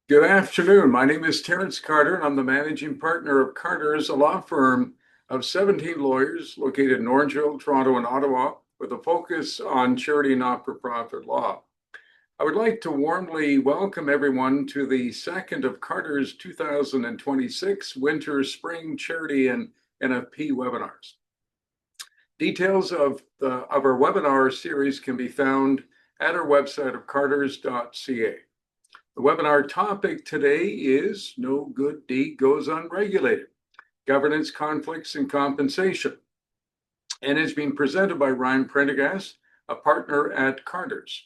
Good afternoon. My name is Terrence Carter, and I'm the managing partner of Carter's, a law firm of 17 lawyers located in Orangeville, Toronto, and Ottawa, with a focus on charity and not-for-profit law. I would like to warmly welcome everyone to the second of Carter's 2026 Winter Spring Charity and NFP webinars. Details of our webinar series can be found at our website of carters.ca. The webinar topic today is No Good Deed Goes Unregulated, Governance, Conflicts, and Compensation, and is being presented by Ryan Prendergast, a partner at Carter's.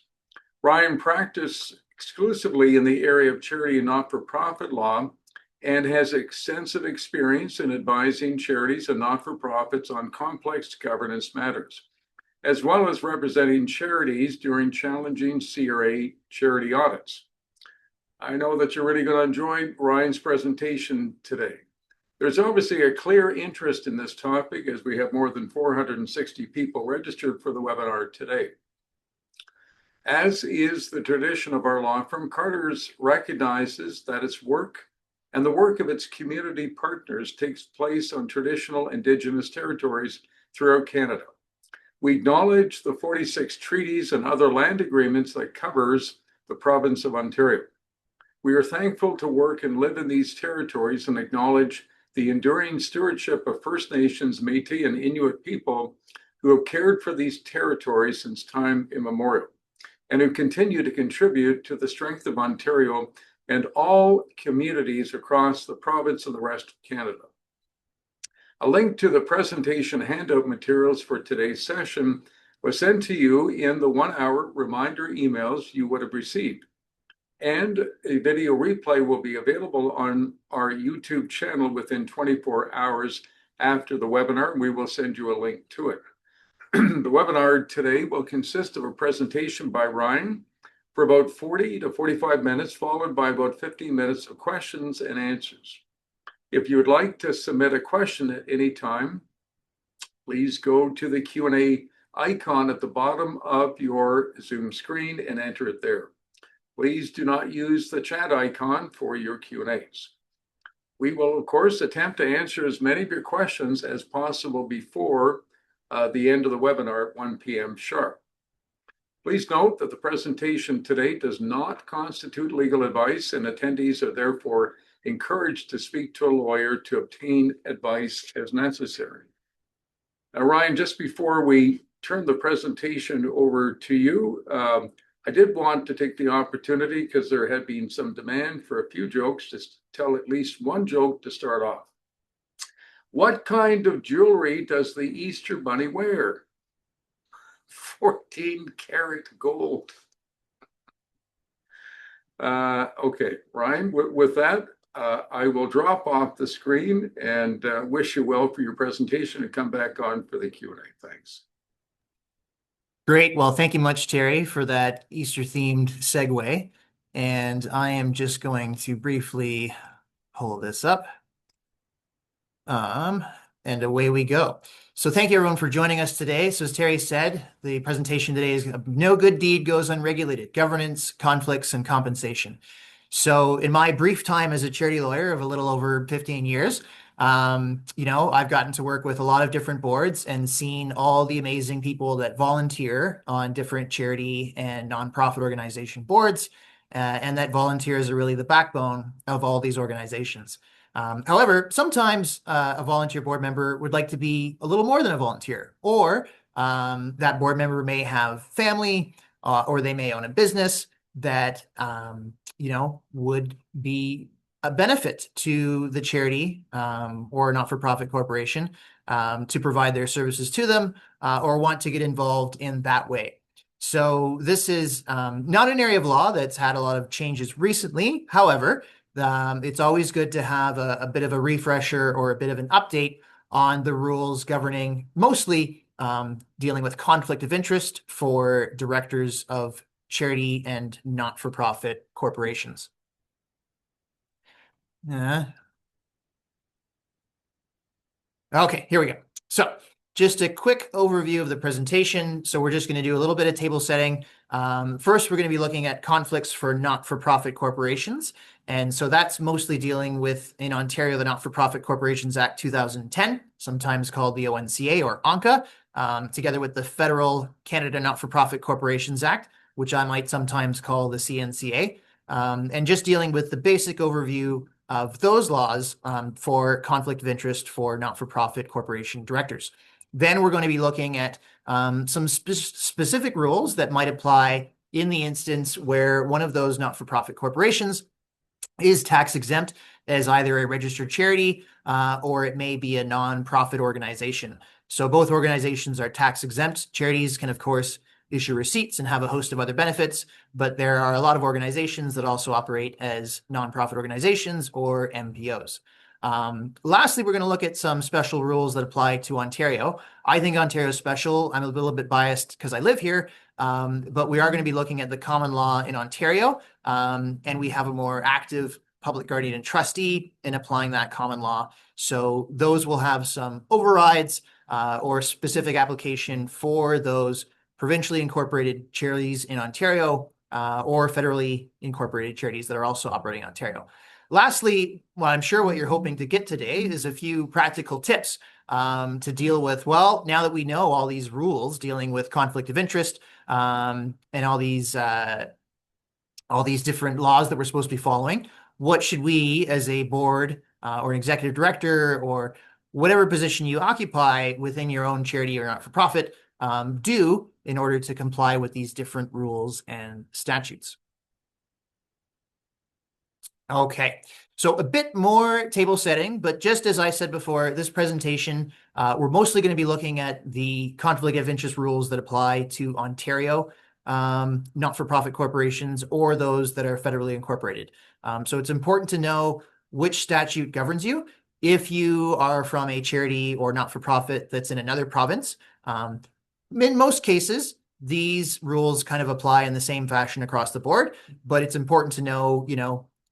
Ryan practiced exclusively in the area of charity and not-for-profit law and has extensive experience in advising charities and not-for-profits on complex governance matters, as well as representing charities during challenging CRA charity audits. I know that you're really going to enjoy Ryan's presentation today. There's obviously a clear interest in this topic as we have more than 460 people registered for the webinar today. As is the tradition of our law firm, Carter's recognizes that its work and the work of its community partners takes place on traditional Indigenous territories throughout Canada. We acknowledge the 46 treaties and other land agreements that covers the province of Ontario. We are thankful to work and live in these territories and acknowledge the enduring stewardship of First Nations, Métis, and Inuit people who have cared for these territories since time immemorial and who continue to contribute to the strength of Ontario and all communities across the province and the rest of Canada. A link to the presentation handout materials for today's session was sent to you in the 1-hour reminder emails you would have received. And a video replay will be available on our YouTube channel within 24 hours after the webinar. We will send you a link to it. The webinar today will consist of a presentation by Ryan for about 40 to 45 minutes, followed by about 15 minutes of questions and answers. If you would like to submit a question at any time, please go to the Q&A icon at the bottom of your Zoom screen and enter it there. Please do not use the chat icon for your Q&As. We will, of course, attempt to answer as many of your questions as possible before the end of the webinar at 1 p.m. sharp. Please note that the presentation today does not constitute legal advice, and attendees are therefore encouraged to speak to a lawyer to obtain advice as necessary. Now, Ryan, just before we turn the presentation over to you, I did want to take the opportunity, because there had been some demand for a few jokes, to tell at least one joke to start off. What kind of jewelry does the Easter Bunny wear? 14-karat gold. Okay, Ryan, with that, I will drop off the screen and wish you well for your presentation and come back on for the Q&A. Thanks. Great. Well, thank you much, Terry, for that Easter-themed segue. And I am just going to briefly pull this up. And away we go. So thank you, everyone, for joining us today. So as Terry said, the presentation today is No Good Deed Goes Unregulated, Governance, Conflicts, and Compensation. So in my brief time as a charity lawyer of a little over 15 years, I've gotten to work with a lot of different boards and seen all the amazing people that volunteer on different charity and nonprofit organization boards, and that volunteers are really the backbone of all these organizations. However, sometimes a volunteer board member would like to be a little more than a volunteer, or that board member may have family, or they may own a business that would be a benefit to the charity or not-for-profit corporation to provide their services to them, or want to get involved in that way. So this is not an area of law that's had a lot of changes recently. However, it's always good to have a bit of a refresher or a bit of an update on the rules governing mostly dealing with conflict of interest for directors of charity and not-for-profit corporations. Okay, here we go. So just a quick overview of the presentation. So we're just going to do a little bit of table setting. First, we're going to be looking at conflicts for not-for-profit corporations. And so that's mostly dealing with, in Ontario, the Not-for-Profit Corporations Act 2010, sometimes called the ONCA or ONCA, together with the Federal Canada Not-for-Profit Corporations Act, which I might sometimes call the CNCA, and just dealing with the basic overview of those laws for conflict of interest for not-for-profit corporation directors. Then we're going to be looking at some specific rules that might apply in the instance where one of those not-for-profit corporations is tax exempt as either a registered charity or it may be a non-profit organization. So both organizations are tax exempt. Charities can, of course, issue receipts and have a host of other benefits, but there are a lot of organizations that also operate as nonprofit organizations or MPOs. Lastly, we're going to look at some special rules that apply to Ontario. I think Ontario is special. I'm a little bit biased because I live here, but we are going to be looking at the common law in Ontario, and we have a more active public guardian and trustee in applying that common law. So those will have some overrides or specific application for those provincially incorporated charities in Ontario or federally incorporated charities that are also operating in Ontario. Lastly, well, I'm sure what you're hoping to get today is a few practical tips to deal with, well, now that we know all these rules dealing with conflict of interest and all these different laws that we're supposed to be following, what should we as a board or an executive director or whatever position you occupy within your own charity or not-for-profit do in order to comply with these different rules and statutes. Okay, so a bit more table setting, but just as I said before, this presentation, we're mostly going to be looking at the conflict of interest rules that apply to Ontario not-for-profit corporations or those that are federally incorporated. So it's important to know which statute governs you. If you are from a charity or not-for-profit that's in another province, in most cases, these rules kind of apply in the same fashion across the board, but it's important to know,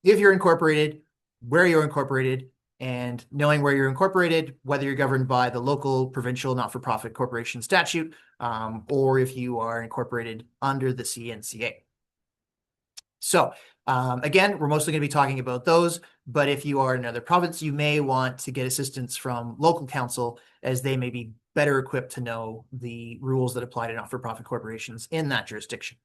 if you're incorporated, where you're incorporated, and knowing where you're incorporated, whether you're governed by the local, provincial, not-for-profit corporation statute, or if you are incorporated under the CNCA. So again, we're mostly going to be talking about those, but if you are in another province, you may want to get assistance from local counsel as they may be better equipped to know the rules that apply to not-for-profit corporations in that jurisdiction.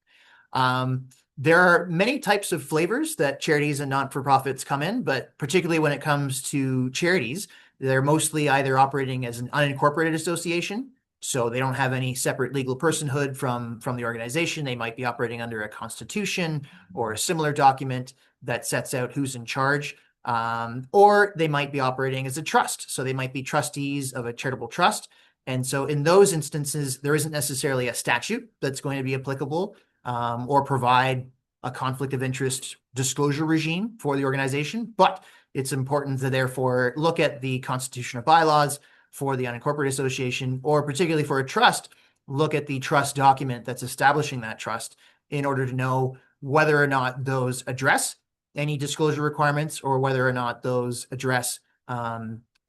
There are many types of flavors that charities and not-for-profits come in, but particularly when it comes to charities, they're mostly either operating as an unincorporated association, so they don't have any separate legal personhood from the organization. They might be operating under a constitution or a similar document that sets out who's in charge, or they might be operating as a trust. So they might be trustees of a charitable trust. And so in those instances, there isn't necessarily a statute that's going to be applicable or provide a conflict of interest disclosure regime for the organization, but it's important to therefore look at the constitutional bylaws for the unincorporated association, or particularly for a trust, look at the trust document that's establishing that trust in order to know whether or not those address any disclosure requirements or whether or not those address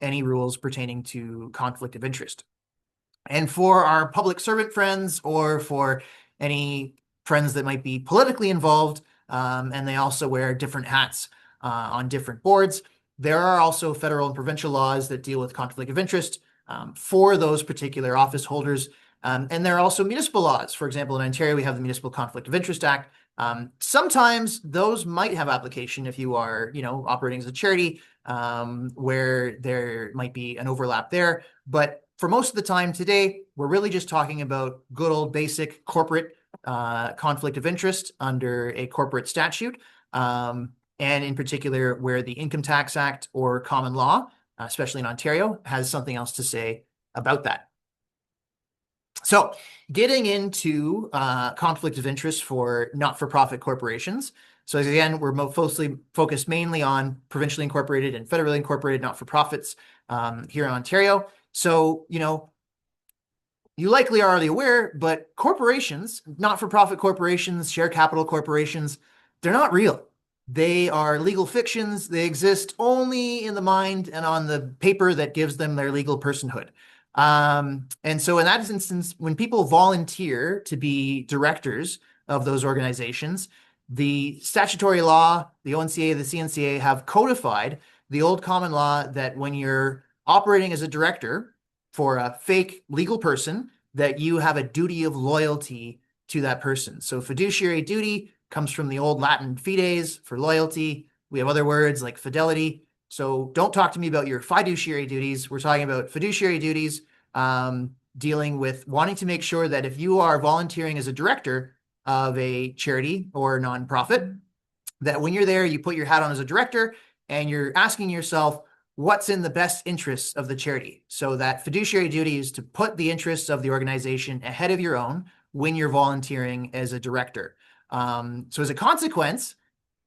any rules pertaining to conflict of interest. And for our public servant friends or for any friends that might be politically involved, and they also wear different hats on different boards, there are also federal and provincial laws that deal with conflict of interest for those particular office holders. And there are also municipal laws. For example, in Ontario, we have the Municipal Conflict of Interest Act. Sometimes those might have application if you are, operating as a charity, where there might be an overlap there. But for most of the time today, we're really just talking about good old basic corporate conflict of interest under a corporate statute, and in particular where the Income Tax Act or common law, especially in Ontario, has something else to say about that. So getting into conflict of interest for not-for-profit corporations. So again, we're mostly focused mainly on provincially incorporated and federally incorporated not-for-profits here in Ontario. So, you likely are already aware, but corporations, not-for-profit corporations, share capital corporations, they're not real. They are legal fictions. They exist only in the mind and on the paper that gives them their legal personhood. And so in that instance, when people volunteer to be directors of those organizations, the statutory law, the ONCA, the CNCA have codified the old common law that when you're operating as a director for a fake legal person, that you have a duty of loyalty to that person. So fiduciary duty comes from the old Latin fides for loyalty. We have other words like fidelity. So don't talk to me about your fiduciary duties. We're talking about fiduciary duties, dealing with wanting to make sure that if you are volunteering as a director of a charity or a nonprofit, that when you're there, you put your hat on as a director and you're asking yourself, what's in the best interests of the charity? So that fiduciary duty is to put the interests of the organization ahead of your own when you're volunteering as a director. So as a consequence,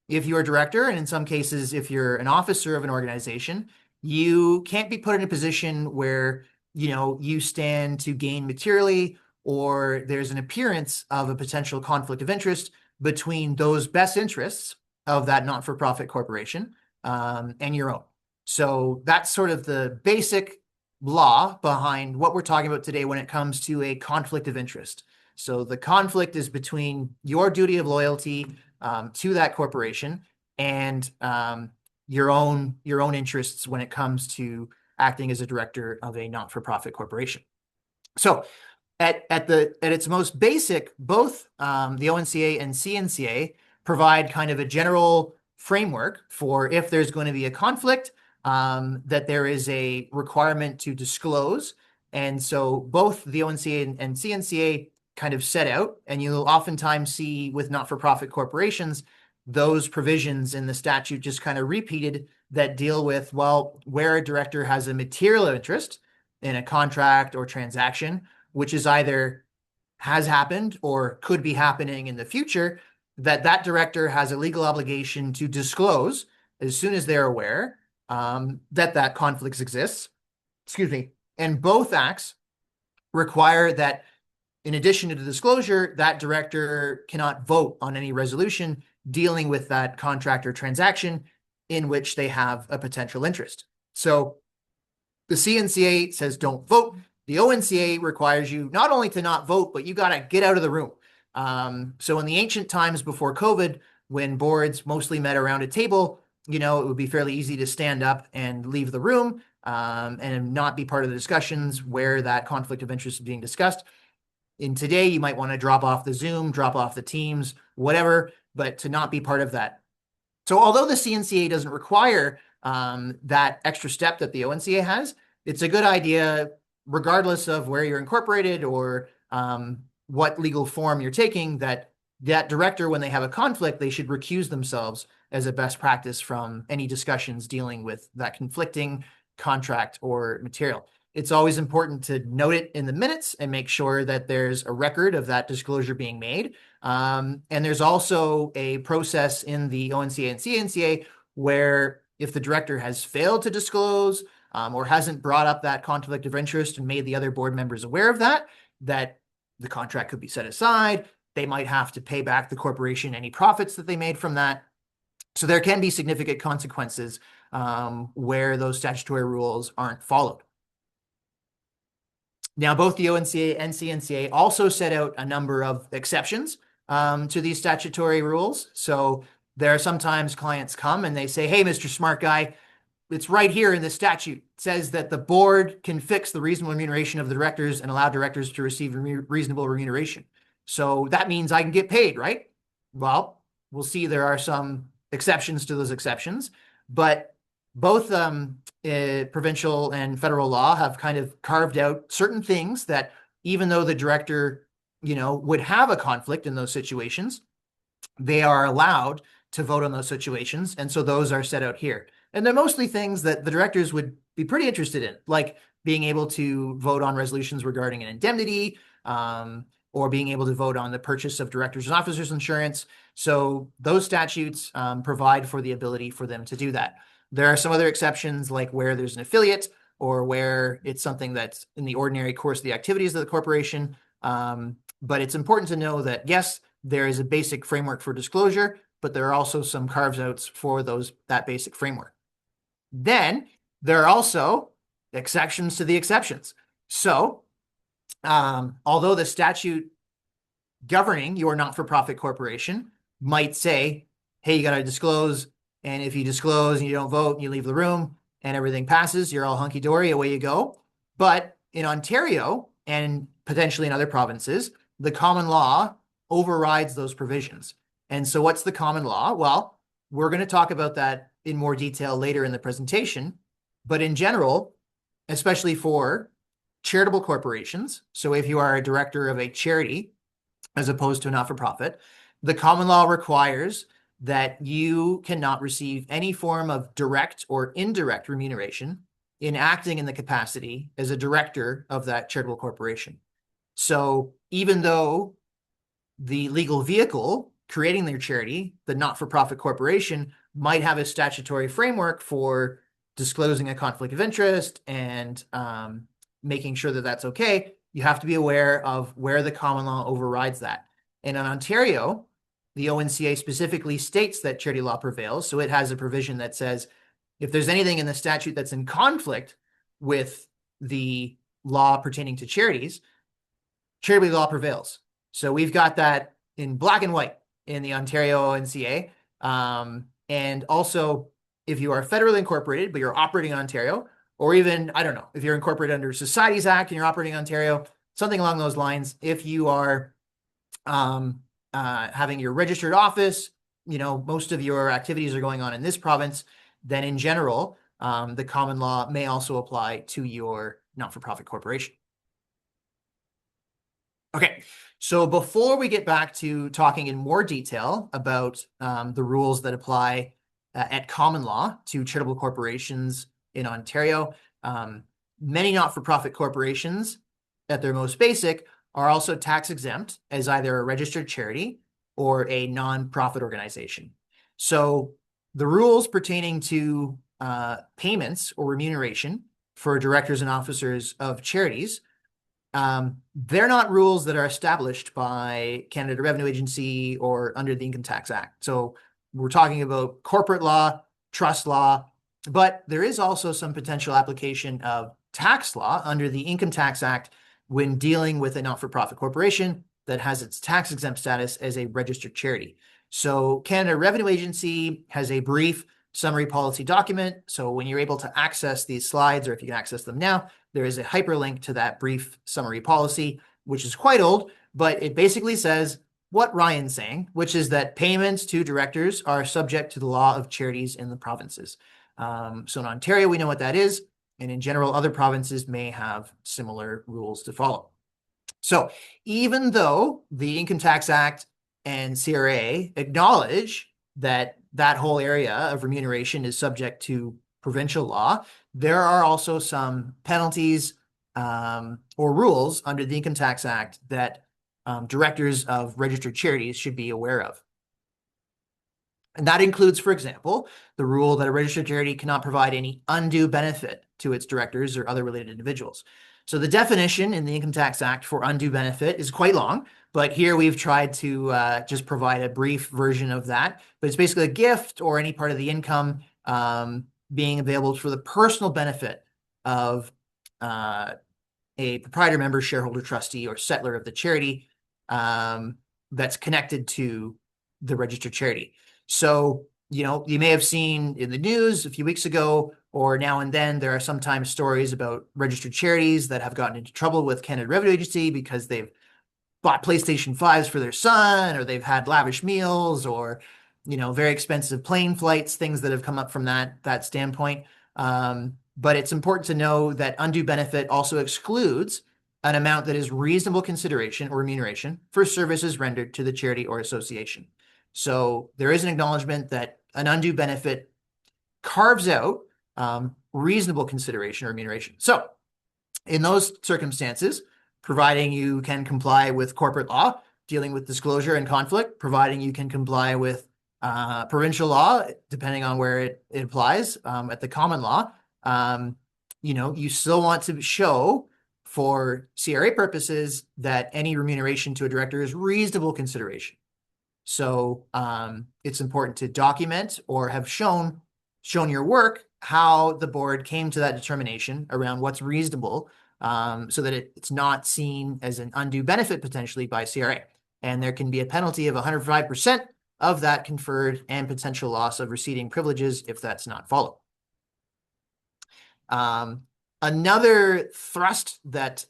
if you're a director, and in some cases, if you're an officer of an organization, you can't be put in a position where, you stand to gain materially, or there's an appearance of a potential conflict of interest between those best interests of that not-for-profit corporation, and your own. So that's sort of the basic law behind what we're talking about today when it comes to a conflict of interest. So the conflict is between your duty of loyalty to that corporation and your own interests when it comes to acting as a director of a not-for-profit corporation. So at its most basic, both the ONCA and CNCA provide kind of a general framework for if there's going to be a conflict, that there is a requirement to disclose. And so both the ONCA and CNCA kind of set out, and you'll oftentimes see with not-for-profit corporations, those provisions in the statute just kind of repeated that deal with, well, where a director has a material interest in a contract or transaction, which is either has happened or could be happening in the future, that director has a legal obligation to disclose as soon as they're aware that conflict exists. Excuse me. And both acts require that, in addition to the disclosure, that director cannot vote on any resolution dealing with that contract or transaction in which they have a potential interest. So the CNCA says don't vote. The ONCA requires you not only to not vote, but you got to get out of the room. So in the ancient times before COVID, when boards mostly met around a table, it would be fairly easy to stand up and leave the room and not be part of the discussions where that conflict of interest is being discussed. In today, you might want to drop off the Zoom, drop off the Teams, whatever, but to not be part of that. So although the CNCA doesn't require that extra step that the ONCA has, it's a good idea, regardless of where you're incorporated or what legal form you're taking, that director, when they have a conflict, they should recuse themselves as a best practice from any discussions dealing with that conflicting contract or material. It's always important to note it in the minutes and make sure that there's a record of that disclosure being made. And there's also a process in the ONCA and CNCA where if the director has failed to disclose or hasn't brought up that conflict of interest and made the other board members aware of that the contract could be set aside. They might have to pay back the corporation any profits that they made from that. So there can be significant consequences where those statutory rules aren't followed. Now, both the ONCA and CNCA also set out a number of exceptions to these statutory rules. So there are sometimes clients come and they say, hey, Mr. Smart Guy, it's right here in the statute. It says that the board can fix the reasonable remuneration of the directors and allow directors to receive reasonable remuneration. So that means I can get paid, right? Well, we'll see there are some exceptions to those exceptions, but both provincial and federal law have kind of carved out certain things that even though the director, would have a conflict in those situations, they are allowed to vote on those situations. And so those are set out here. And they're mostly things that the directors would be pretty interested in, like being able to vote on resolutions regarding an indemnity, or being able to vote on the purchase of directors and officers insurance. So those statutes provide for the ability for them to do that. There are some other exceptions, like where there's an affiliate or where it's something that's in the ordinary course of the activities of the corporation. But it's important to know that, yes, there is a basic framework for disclosure, but there are also some carve-outs for that basic framework. Then there are also exceptions to the exceptions. So, although the statute governing your not-for-profit corporation might say, hey, you got to disclose, and if you disclose and you don't vote and you leave the room and everything passes, you're all hunky-dory, away you go. But in Ontario and potentially in other provinces, the common law overrides those provisions. And so what's the common law? Well, we're going to talk about that in more detail later in the presentation. But in general, especially for charitable corporations, so if you are a director of a charity as opposed to a not-for-profit, the common law requires that you cannot receive any form of direct or indirect remuneration in acting in the capacity as a director of that charitable corporation. So even though the legal vehicle creating their charity, the not-for-profit corporation, might have a statutory framework for disclosing a conflict of interest and making sure that that's okay, you have to be aware of where the common law overrides that. And in Ontario, the ONCA specifically states that charity law prevails. So it has a provision that says if there's anything in the statute that's in conflict with the law pertaining to charities, charity law prevails. So we've got that in black and white in the Ontario ONCA. And also, if you are federally incorporated, but you're operating in Ontario, or even, I don't know, if you're incorporated under Societies Act and you're operating in Ontario, something along those lines, if you are having your registered office, most of your activities are going on in this province, then in general, the common law may also apply to your not-for-profit corporation. Okay, so before we get back to talking in more detail about the rules that apply at common law to charitable corporations in Ontario, many not-for-profit corporations, at their most basic, are also tax exempt as either a registered charity or a non-profit organization. So the rules pertaining to payments or remuneration for directors and officers of charities, they're not rules that are established by Canada Revenue Agency or under the Income Tax Act. So we're talking about corporate law, trust law, but there is also some potential application of tax law under the Income Tax Act when dealing with a not-for-profit corporation that has its tax-exempt status as a registered charity. So Canada Revenue Agency has a brief summary policy document. So when you're able to access these slides, or if you can access them now, there is a hyperlink to that brief summary policy, which is quite old, but it basically says what Ryan's saying, which is that payments to directors are subject to the law of charities in the provinces. So in Ontario, we know what that is. And in general, other provinces may have similar rules to follow. So even though the Income Tax Act and CRA acknowledge that that whole area of remuneration is subject to provincial law, there are also some penalties or rules under the Income Tax Act that directors of registered charities should be aware of. And that includes, for example, the rule that a registered charity cannot provide any undue benefit to its directors or other related individuals. So the definition in the Income Tax Act for undue benefit is quite long, but here we've tried to just provide a brief version of that. But it's basically a gift or any part of the income being available for the personal benefit of a proprietor, member, shareholder, trustee, or settler of the charity that's connected to the registered charity. So, you may have seen in the news a few weeks ago, or now and then, there are sometimes stories about registered charities that have gotten into trouble with Canada Revenue Agency because they've bought PlayStation 5s for their son, or they've had lavish meals, or, very expensive plane flights, things that have come up from that standpoint. But it's important to know that undue benefit also excludes an amount that is reasonable consideration or remuneration for services rendered to the charity or association. So there is an acknowledgement that an undue benefit carves out reasonable consideration or remuneration. So in those circumstances, providing you can comply with corporate law, dealing with disclosure and conflict, providing you can comply with provincial law, depending on where it applies at the common law, you still want to show for CRA purposes that any remuneration to a director is reasonable consideration. So it's important to document or have shown your work, how the board came to that determination around what's reasonable so that it's not seen as an undue benefit potentially by CRA. And there can be a penalty of 105% of that conferred and potential loss of receiving privileges if that's not followed. Another thrust that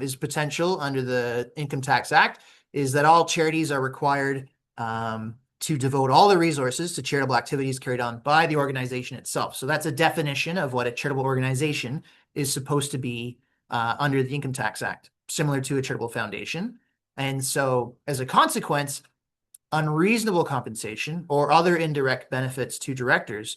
is potential under the Income Tax Act is that all charities are required to devote all their resources to charitable activities carried on by the organization itself. So that's a definition of what a charitable organization is supposed to be under the Income Tax Act, similar to a charitable foundation. And so as a consequence, unreasonable compensation or other indirect benefits to directors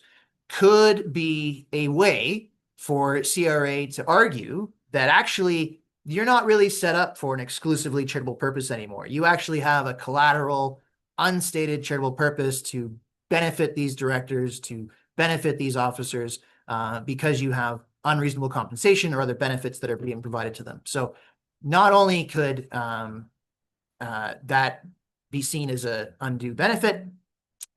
could be a way for CRA to argue that actually you're not really set up for an exclusively charitable purpose anymore. You actually have a collateral, unstated charitable purpose to benefit these directors, to benefit these officers, because you have unreasonable compensation or other benefits that are being provided to them. So not only could that be seen as an undue benefit,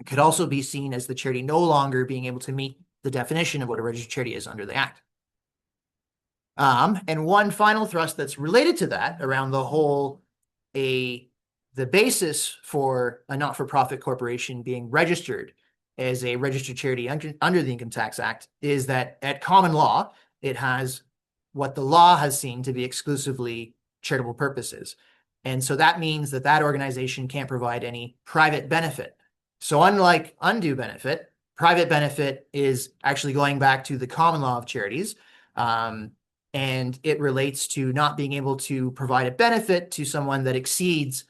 it could also be seen as the charity no longer being able to meet the definition of what a registered charity is under the Act. And one final thrust that's related to that around the whole, the basis for a not-for-profit corporation being registered as a registered charity under the Income Tax Act is that at common law, it has what the law has seen to be exclusively charitable purposes. And so that means that that organization can't provide any private benefit. So unlike undue benefit, private benefit is actually going back to the common law of charities. And it relates to not being able to provide a benefit to someone that exceeds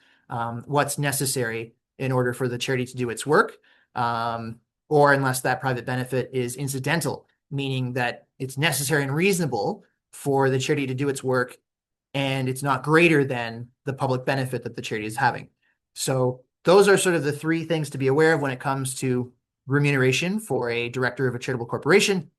what's necessary in order for the charity to do its work, or unless that private benefit is incidental, meaning that it's necessary and reasonable for the charity to do its work, and it's not greater than the public benefit that the charity is having. So those are sort of the three things to be aware of when it comes to remuneration for a director of a charitable corporation.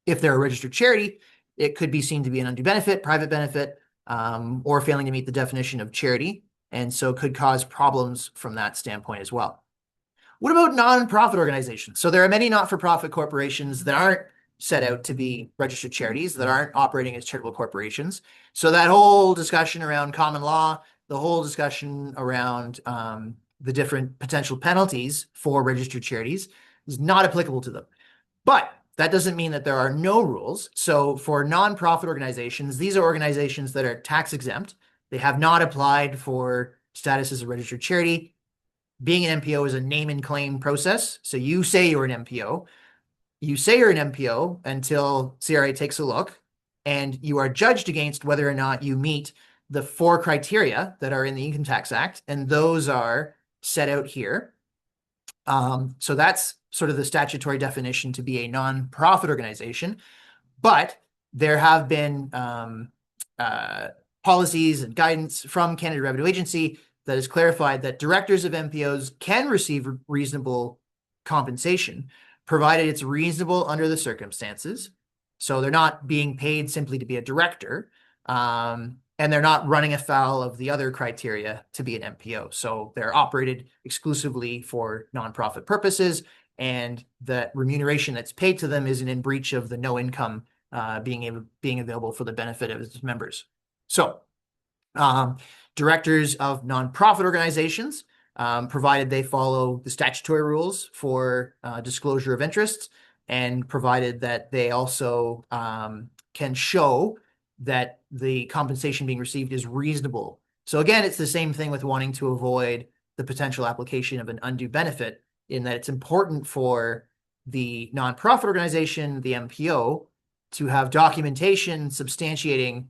If they're a registered charity, it could be seen to be an undue benefit, private benefit, or failing to meet the definition of charity, and so could cause problems from that standpoint as well. What about nonprofit organizations? So there are many not-for-profit corporations that aren't set out to be registered charities, that aren't operating as charitable corporations. So that whole discussion around common law, the whole discussion around the different potential penalties for registered charities is not applicable to them. But that doesn't mean that there are no rules. So for nonprofit organizations, these are organizations that are tax exempt. They have not applied for status as a registered charity. Being an MPO is a name and claim process. So you say you're an MPO. You say you're an MPO until CRA takes a look, and you are judged against whether or not you meet the 4 criteria that are in the Income Tax Act, and those are set out here. So that's sort of the statutory definition to be a nonprofit organization. But there have been policies and guidance from Canada Revenue Agency that has clarified that directors of MPOs can receive reasonable compensation, provided it's reasonable under the circumstances. So they're not being paid simply to be a director, and they're not running afoul of the other criteria to be an MPO. So they're operated exclusively for nonprofit purposes, and the remuneration that's paid to them isn't in breach of the no income being available for the benefit of its members. So directors of nonprofit organizations, provided they follow the statutory rules for disclosure of interests, and provided that they also can show that the compensation being received is reasonable. So again, it's the same thing with wanting to avoid the potential application of an undue benefit, in that it's important for the nonprofit organization, the MPO, to have documentation substantiating,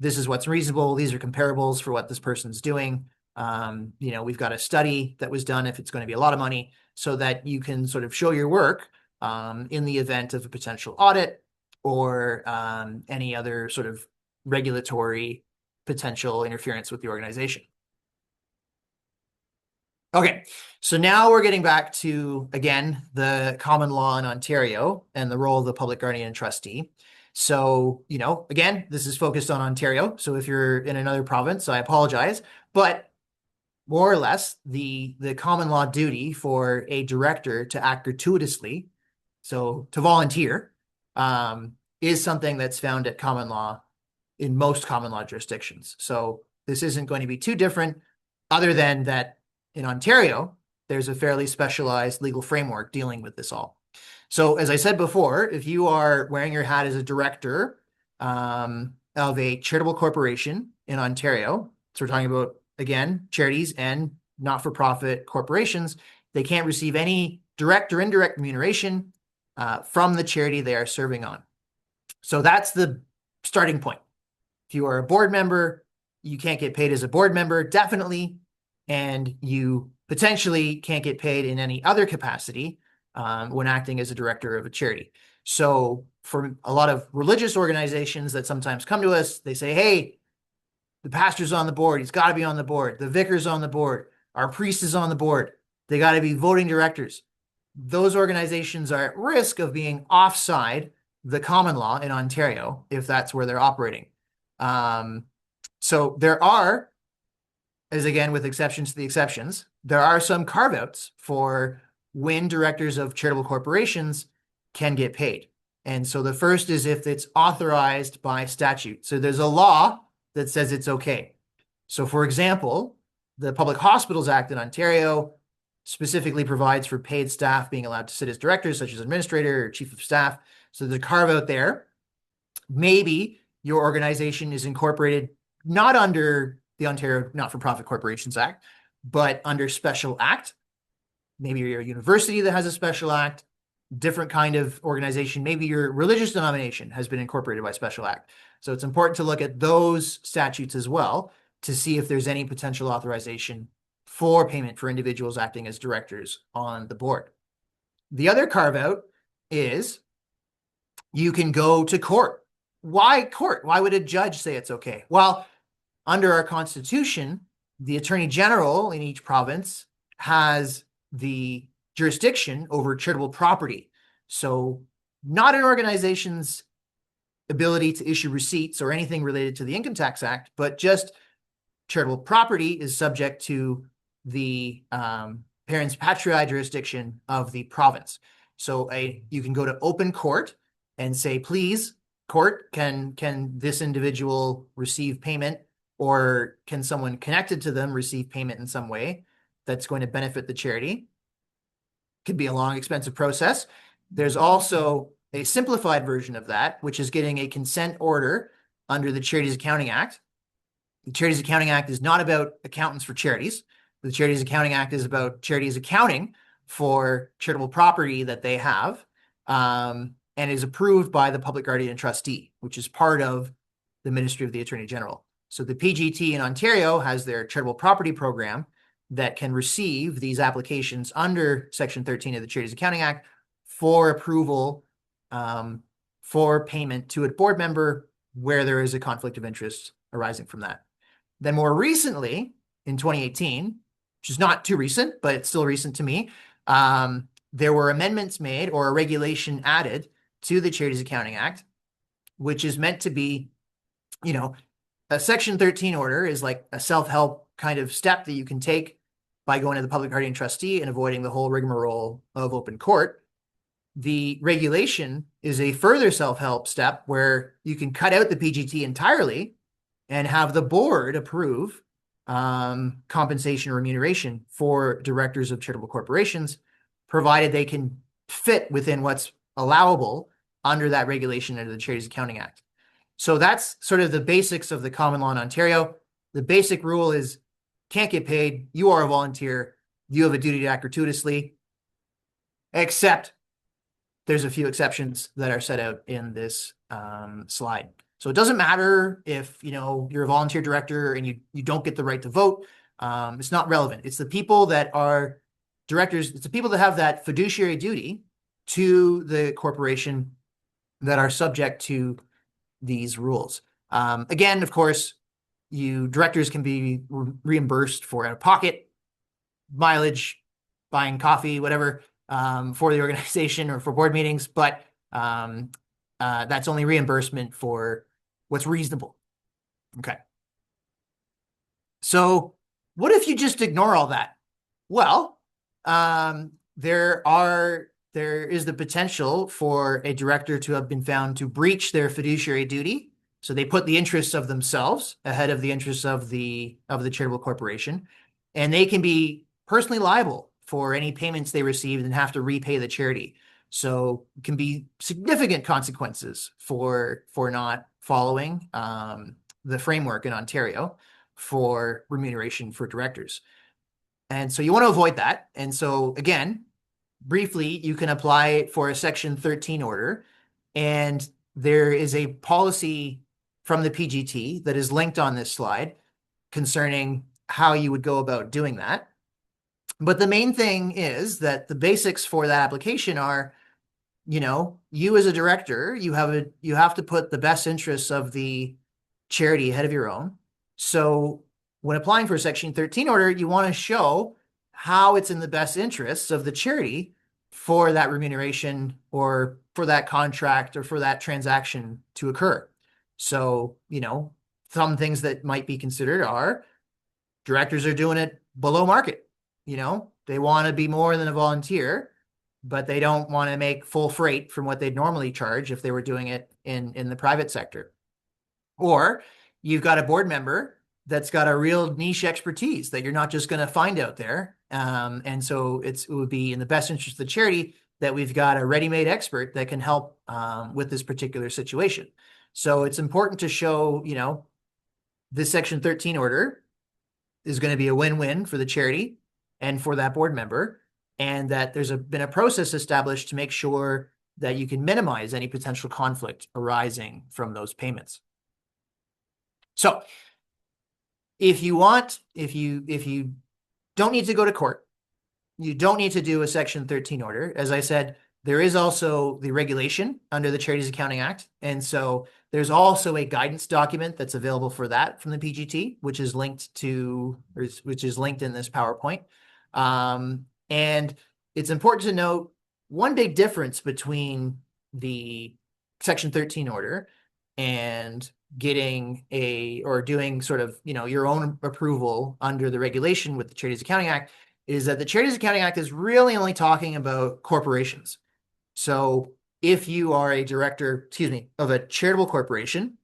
this is what's reasonable, these are comparables for what this person's doing. We've got a study that was done if it's going to be a lot of money, so that you can sort of show your work in the event of a potential audit or any other sort of regulatory potential interference with the organization. Okay, so now we're getting back to, again, the common law in Ontario and the role of the public guardian and trustee. So, again, this is focused on Ontario. So if you're in another province, I apologize. But more or less, the common law duty for a director to act gratuitously, so to volunteer, is something that's found at common law in most common law jurisdictions. So this isn't going to be too different, other than that in Ontario, there's a fairly specialized legal framework dealing with this all. So as I said before, if you are wearing your hat as a director of a charitable corporation in Ontario, so we're talking about, again, charities and not-for-profit corporations, they can't receive any direct or indirect remuneration from the charity they are serving on. So that's the starting point. If you are a board member, you can't get paid as a board member, definitely, and you potentially can't get paid in any other capacity when acting as a director of a charity. So for a lot of religious organizations that sometimes come to us, they say, hey, the pastor's on the board. He's got to be on the board. The vicar's on the board. Our priest is on the board. They got to be voting directors. Those organizations are at risk of being offside the common law in Ontario if that's where they're operating. So there are, as again, with exceptions to the exceptions, there are some carve-outs for when directors of charitable corporations can get paid. And so the first is if it's authorized by statute. So there's a law that says it's okay. So for example, the Public Hospitals Act in Ontario specifically provides for paid staff being allowed to sit as directors, such as administrator or chief of staff. So there's a carve out there. Maybe your organization is incorporated not under the Ontario Not-for-Profit Corporations Act, but under special act. Maybe you're a university that has a special act, different kind of organization. Maybe your religious denomination has been incorporated by special act. So it's important to look at those statutes as well to see if there's any potential authorization for payment for individuals acting as directors on the board. The other carve out is you can go to court. Why court? Why would a judge say it's okay? Well, under our Constitution, the Attorney General in each province has the jurisdiction over charitable property. So not an organization's ability to issue receipts or anything related to the Income Tax Act, but just charitable property is subject to the parens patriae jurisdiction of the province. So you can go to open court and say, please, court, can this individual receive payment, or can someone connected to them receive payment in some way that's going to benefit the charity? It could be a long, expensive process. There's also a simplified version of that, which is getting a consent order under the Charities Accounting Act. The Charities Accounting Act is not about accountants for charities. The Charities Accounting Act is about charities accounting for charitable property that they have, and is approved by the Public Guardian and Trustee, which is part of the Ministry of the Attorney General. So the PGT in Ontario has their charitable property program that can receive these applications under Section 13 of the Charities Accounting Act for approval for payment to a board member where there is a conflict of interest arising from that. Then more recently, in 2018, which is not too recent, but it's still recent to me, there were amendments made or a regulation added to the Charities Accounting Act, which is meant to be, a Section 13 order is like a self-help kind of step that you can take by going to the Public Guardian Trustee and avoiding the whole rigmarole of open court. The regulation is a further self-help step where you can cut out the PGT entirely and have the board approve compensation or remuneration for directors of charitable corporations, provided they can fit within what's allowable under that regulation under the Charities Accounting Act. So that's sort of the basics of the common law in Ontario. The basic rule is can't get paid. You are a volunteer. You have a duty to act gratuitously, except there's a few exceptions that are set out in this slide. So it doesn't matter if you're a volunteer director and you don't get the right to vote. It's not relevant. It's the people that are directors. It's the people that have that fiduciary duty to the corporation that are subject to these rules. Again, of course, directors can be reimbursed for out-of-pocket mileage, buying coffee, whatever, for the organization or for board meetings, but that's only reimbursement for what's reasonable. Okay. So what if you just ignore all that? Well, there is the potential for a director to have been found to breach their fiduciary duty So they put the interests of themselves ahead of the interests of the charitable corporation, and they can be personally liable for any payments they received and have to repay the charity. So it can be significant consequences for not following the framework in Ontario for remuneration for directors. And so you want to avoid that. And so again, briefly, you can apply for a Section 13 order, and there is a policy from the PGT that is linked on this slide concerning how you would go about doing that. But the main thing is that the basics for that application are, you as a director, you have to put the best interests of the charity ahead of your own. So when applying for a Section 13 order, you want to show how it's in the best interests of the charity for that remuneration or for that contract or for that transaction to occur. So, some things that might be considered are directors are doing it below market. They want to be more than a volunteer, but they don't want to make full freight from what they'd normally charge if they were doing it in the private sector. Or you've got a board member that's got a real niche expertise that you're not just going to find out there. And so it would be in the best interest of the charity that we've got a ready-made expert that can help with this particular situation. So it's important to show, this Section 13 order is going to be a win-win for the charity and for that board member, and that there's been a process established to make sure that you can minimize any potential conflict arising from those payments. So if you don't need to go to court, you don't need to do a Section 13 order. As I said, there is also the regulation under the Charities Accounting Act. And so there's also a guidance document that's available for that from the PGT, which is linked in this PowerPoint. And it's important to note one big difference between the Section 13 order and doing sort of, your own approval under the regulation with the Charities Accounting Act is that the Charities Accounting Act is really only talking about corporations. So if you are a director, of a charitable corporation,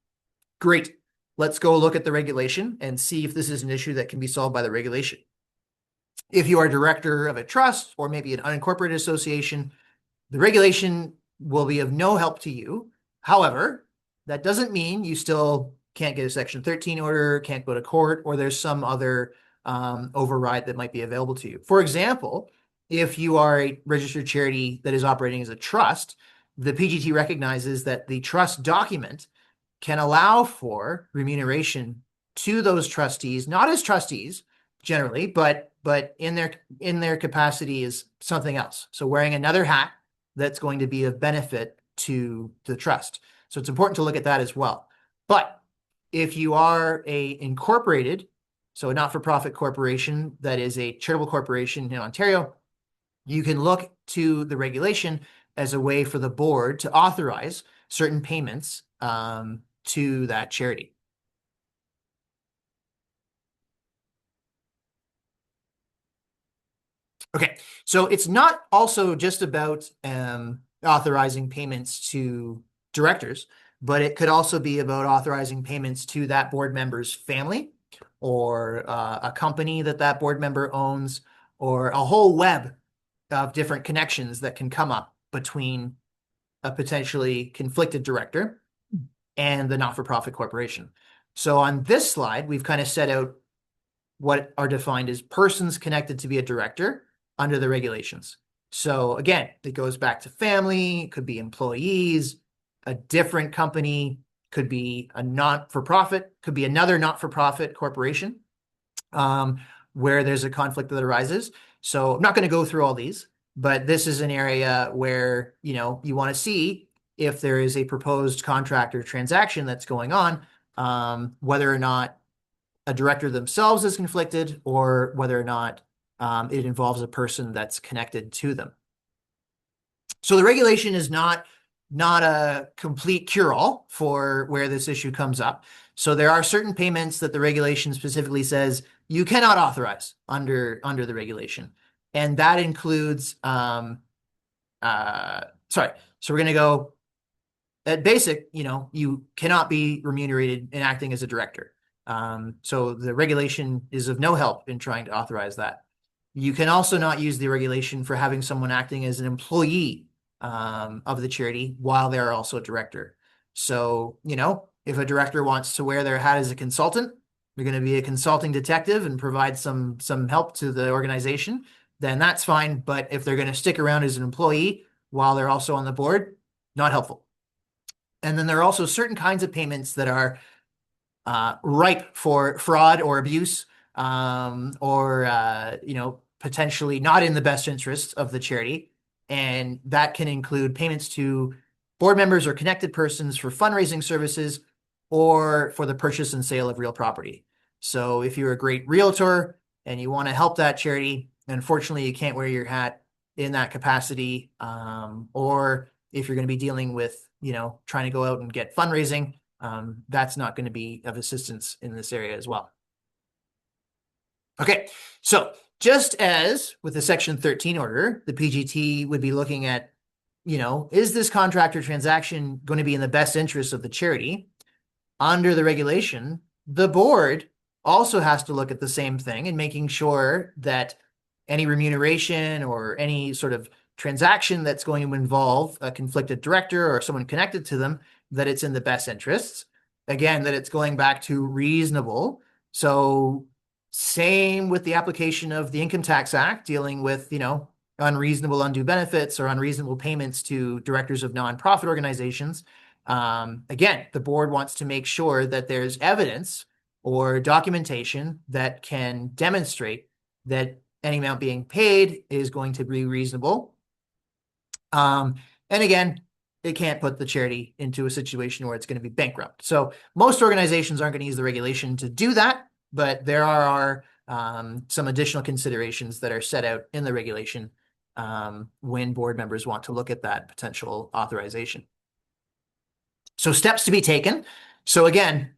great. Let's go look at the regulation and see if this is an issue that can be solved by the regulation. If you are a director of a trust or maybe an unincorporated association, the regulation will be of no help to you. However, that doesn't mean you still can't get a Section 13 order, can't go to court, or there's some other override that might be available to you. For example, if you are a registered charity that is operating as a trust, the PGT recognizes that the trust document can allow for remuneration to those trustees, not as trustees generally, but in their capacity as something else. So wearing another hat that's going to be of benefit to the trust. So it's important to look at that as well. But if you are a incorporated, so a not-for-profit corporation that is a charitable corporation in Ontario, you can look to the regulation as a way for the board to authorize certain payments to that charity. Okay, so it's not also just about authorizing payments to directors, but it could also be about authorizing payments to that board member's family or a company that board member owns, or a whole web of different connections that can come up between a potentially conflicted director and the not-for-profit corporation. So on this slide, we've kind of set out what are defined as persons connected to be a director under the regulations. So again, it goes back to family, it could be employees, a different company, could be a not-for-profit, could be another not-for-profit corporation where there's a conflict that arises. So I'm not going to go through all these, but this is an area where, you want to see if there is a proposed contract or transaction that's going on, whether or not a director themselves is conflicted or whether or not it involves a person that's connected to them. So the regulation is not a complete cure-all for where this issue comes up. So there are certain payments that the regulation specifically says you cannot authorize under the regulation. And that includes, so we're going to go at basic, you cannot be remunerated in acting as a director. So the regulation is of no help in trying to authorize that. You can also not use the regulation for having someone acting as an employee of the charity while they're also a director. So, if a director wants to wear their hat as a consultant, they're going to be a consulting detective and provide some help to the organization, then that's fine. But if they're going to stick around as an employee while they're also on the board, not helpful. And then there are also certain kinds of payments that are ripe for fraud or abuse, or potentially not in the best interest of the charity. And that can include payments to board members or connected persons for fundraising services or for the purchase and sale of real property. So if you're a great realtor and you want to help that charity, unfortunately, you can't wear your hat in that capacity. Or if you're going to be dealing with, trying to go out and get fundraising, that's not going to be of assistance in this area as well. Okay, so just as with the Section 13 order, the PGT would be looking at, is this contract or transaction going to be in the best interest of the charity? Under the regulation, the board also has to look at the same thing and making sure that any remuneration or any sort of transaction that's going to involve a conflicted director or someone connected to them, that it's in the best interests. Again, that it's going back to reasonable. So same with the application of the Income Tax Act dealing with, unreasonable undue benefits or unreasonable payments to directors of nonprofit organizations. Again, the board wants to make sure that there's evidence or documentation that can demonstrate that any amount being paid is going to be reasonable. And again, it can't put the charity into a situation where it's going to be bankrupt. So most organizations aren't going to use the regulation to do that, but there are some additional considerations that are set out in the regulation when board members want to look at that potential authorization. So steps to be taken. So again,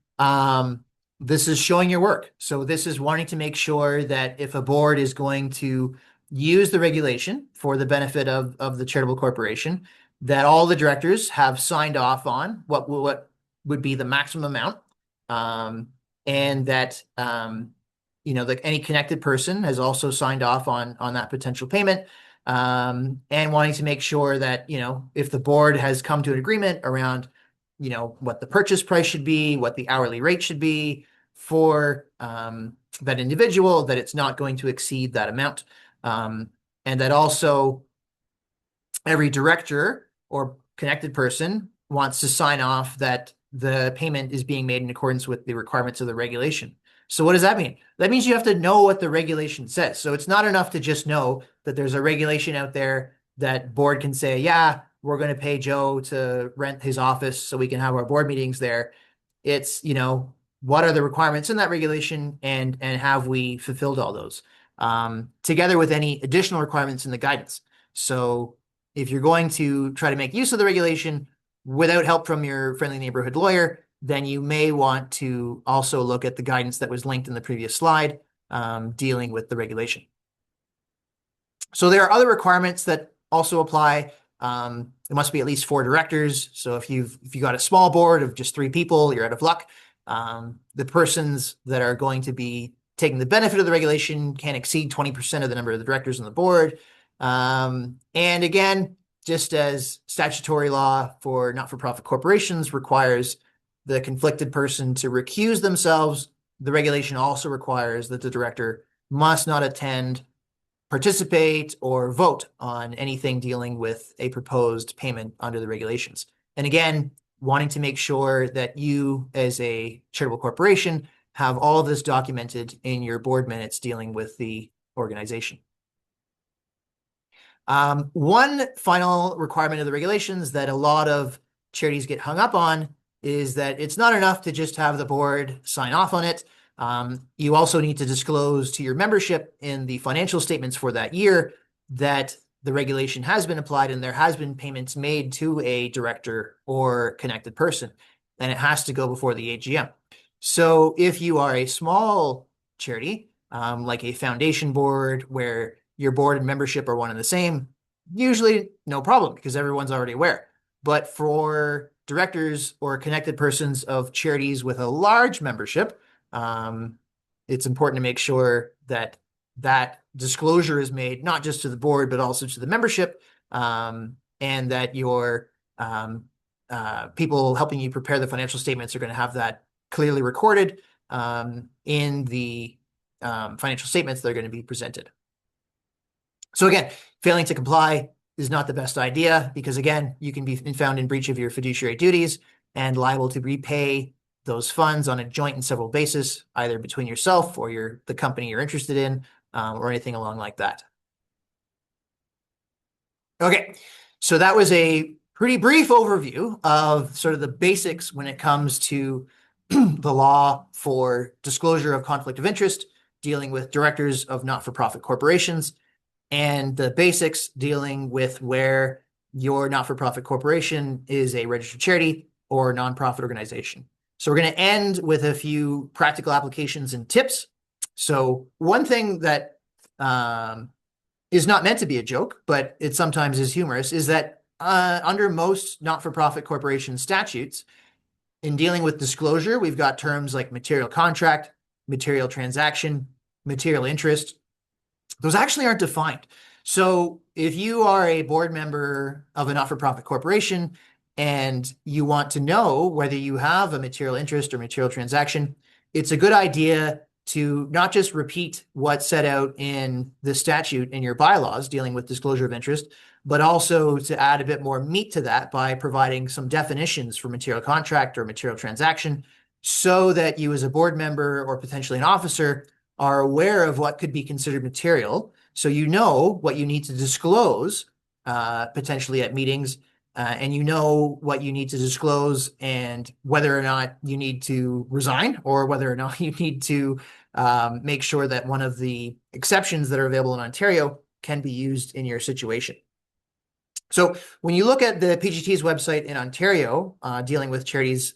this is showing your work. So this is wanting to make sure that if a board is going to use the regulation for the benefit of the charitable corporation, that all the directors have signed off on what would be the maximum amount, and that any connected person has also signed off on that potential payment, and wanting to make sure that if the board has come to an agreement around what the purchase price should be, what the hourly rate should be for that individual, that it's not going to exceed that amount. And that also every director or connected person wants to sign off that the payment is being made in accordance with the requirements of the regulation. So what does that mean? That means you have to know what the regulation says. So it's not enough to just know that there's a regulation out there that board can say, yeah, we're going to pay Joe to rent his office so we can have our board meetings there. It's, what are the requirements in that regulation, and have we fulfilled all those, together with any additional requirements in the guidance. So if you're going to try to make use of the regulation without help from your friendly neighborhood lawyer, then you may want to also look at the guidance that was linked in the previous slide, dealing with the regulation. So there are other requirements that also apply. It must be at least 4 directors. So if you got a small board of just 3 people, you're out of luck. The persons that are going to be taking the benefit of the regulation can't exceed 20% of the number of the directors on the board. And again, just as statutory law for not-for-profit corporations requires the conflicted person to recuse themselves, the regulation also requires that the director must not attend, participate, or vote on anything dealing with a proposed payment under the regulations. And again, wanting to make sure that you, as a charitable corporation, have all of this documented in your board minutes dealing with the organization. One final requirement of the regulations that a lot of charities get hung up on is that it's not enough to just have the board sign off on it. You also need to disclose to your membership in the financial statements for that year that the regulation has been applied and there has been payments made to a director or connected person, and it has to go before the AGM. So if you are a small charity, like a foundation board where your board and membership are one and the same, usually no problem because everyone's already aware. But for directors or connected persons of charities with a large membership, it's important to make sure that that disclosure is made not just to the board, but also to the membership, and that your people helping you prepare the financial statements are going to have that clearly recorded in the financial statements that are going to be presented. So again, failing to comply is not the best idea because, again, you can be found in breach of your fiduciary duties and liable to repay those funds on a joint and several basis, either between yourself or the company you're interested in, or anything along like that. Okay, so that was a pretty brief overview of sort of the basics when it comes to the law for disclosure of conflict of interest, dealing with directors of not-for-profit corporations, and the basics dealing with where your not-for-profit corporation is a registered charity or nonprofit organization. So we're going to end with a few practical applications and tips. So one thing that is not meant to be a joke, but it sometimes is humorous, is that under most not-for-profit corporation statutes, in dealing with disclosure, we've got terms like material contract, material transaction, material interest. Those actually aren't defined. So if you are a board member of a not-for-profit corporation and you want to know whether you have a material interest or material transaction, it's a good idea to not just repeat what's set out in the statute in your bylaws dealing with disclosure of interest, but also to add a bit more meat to that by providing some definitions for material contract or material transaction so that you as a board member or potentially an officer are aware of what could be considered material. So you know what you need to disclose potentially at meetings, and you know what you need to disclose and whether or not you need to resign or whether or not you need to make sure that one of the exceptions that are available in Ontario can be used in your situation. So when you look at the PGT's website in Ontario, dealing with charities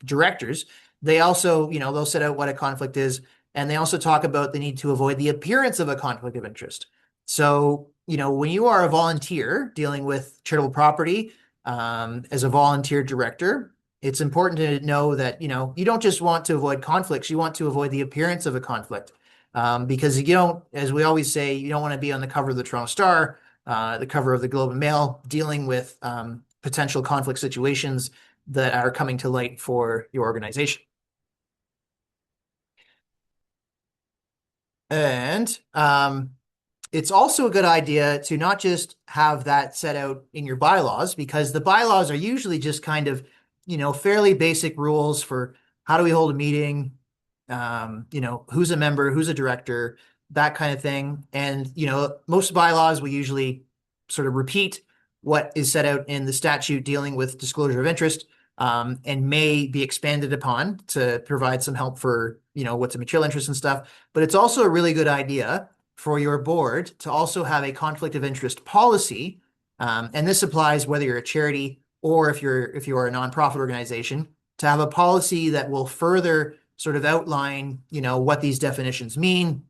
directors, they also, they'll set out what a conflict is, and they also talk about the need to avoid the appearance of a conflict of interest. So, when you are a volunteer dealing with charitable property as a volunteer director, it's important to know that, you don't just want to avoid conflicts, you want to avoid the appearance of a conflict. Because you don't, as we always say, you don't want to be on the cover of the Toronto Star, the cover of the Globe and Mail, dealing with potential conflict situations that are coming to light for your organization. And it's also a good idea to not just have that set out in your bylaws, because the bylaws are usually just kind of, fairly basic rules for how do we hold a meeting, who's a member, who's a director, that kind of thing. And, most bylaws will usually sort of repeat what is set out in the statute dealing with disclosure of interest, and may be expanded upon to provide some help for, what's a material interest and stuff. But it's also a really good idea for your board to also have a conflict of interest policy. And this applies whether you're a charity or if you're a nonprofit organization, to have a policy that will further sort of outline, what these definitions mean,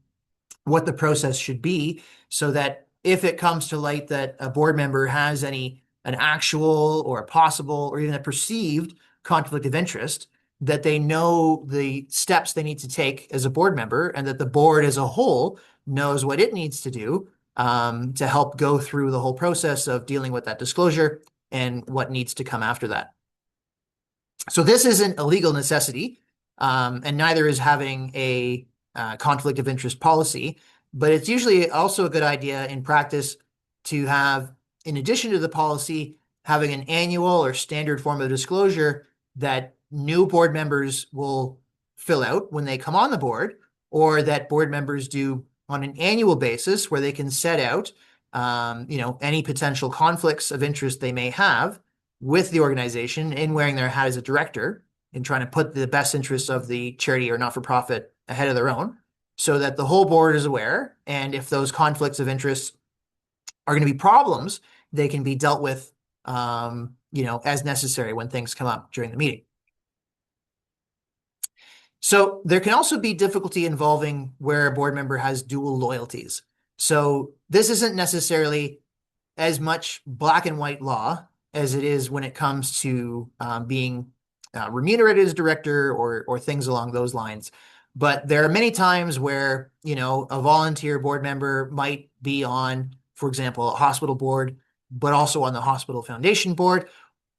what the process should be, so that if it comes to light that a board member has an actual or a possible or even a perceived conflict of interest, that they know the steps they need to take as a board member, and that the board as a whole knows what it needs to do to help go through the whole process of dealing with that disclosure and what needs to come after that. So this isn't a legal necessity, and neither is having a conflict of interest policy, but it's usually also a good idea in practice to have, in addition to the policy, having an annual or standard form of disclosure that new board members will fill out when they come on the board, or that board members do on an annual basis, where they can set out, any potential conflicts of interest they may have with the organization in wearing their hat as a director, in trying to put the best interests of the charity or not-for-profit ahead of their own, so that the whole board is aware. And if those conflicts of interest are going to be problems, they can be dealt with, as necessary when things come up during the meeting. So there can also be difficulty involving where a board member has dual loyalties. So this isn't necessarily as much black and white law as it is when it comes to being remunerated as director or things along those lines. But there are many times where, a volunteer board member might be on, for example, a hospital board, but also on the hospital foundation board,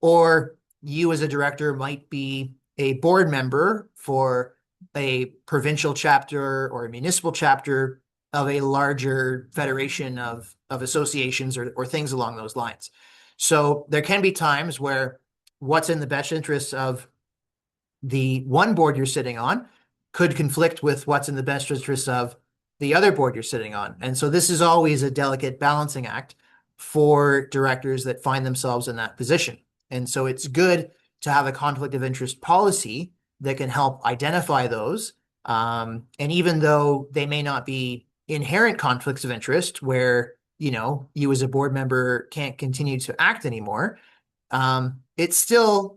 or you as a director might be a board member for a provincial chapter or a municipal chapter of a larger federation of associations or things along those lines. So there can be times where what's in the best interest of the one board you're sitting on could conflict with what's in the best interest of the other board you're sitting on. And so this is always a delicate balancing act for directors that find themselves in that position. And so it's good to have a conflict of interest policy that can help identify those. And even though they may not be inherent conflicts of interest where, you as a board member can't continue to act anymore, it's still,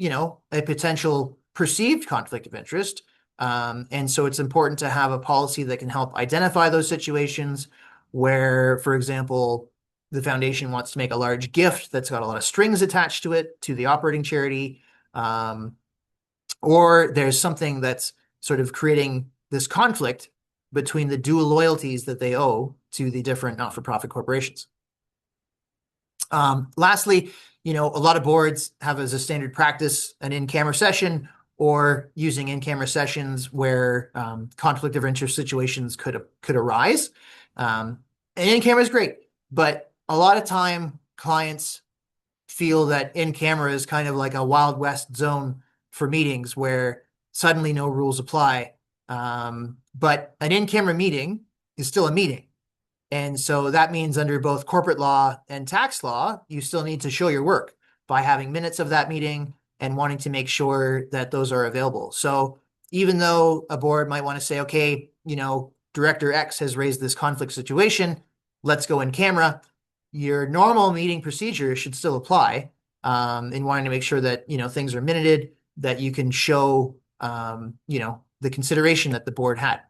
a potential perceived conflict of interest. And so it's important to have a policy that can help identify those situations where, for example, the foundation wants to make a large gift that's got a lot of strings attached to it, to the operating charity, or there's something that's sort of creating this conflict between the dual loyalties that they owe to the different not-for-profit corporations. Lastly, a lot of boards have as a standard practice an in-camera session or using in-camera sessions where conflict of interest situations could arise. And in-camera is great, but a lot of time clients feel that in-camera is kind of like a Wild West zone for meetings where suddenly no rules apply. But an in-camera meeting is still a meeting. And so that means under both corporate law and tax law, you still need to show your work by having minutes of that meeting and wanting to make sure that those are available. So even though a board might want to say, okay, Director X has raised this conflict situation, let's go in camera, your normal meeting procedure should still apply in wanting to make sure that, things are minuted, that you can show, the consideration that the board had.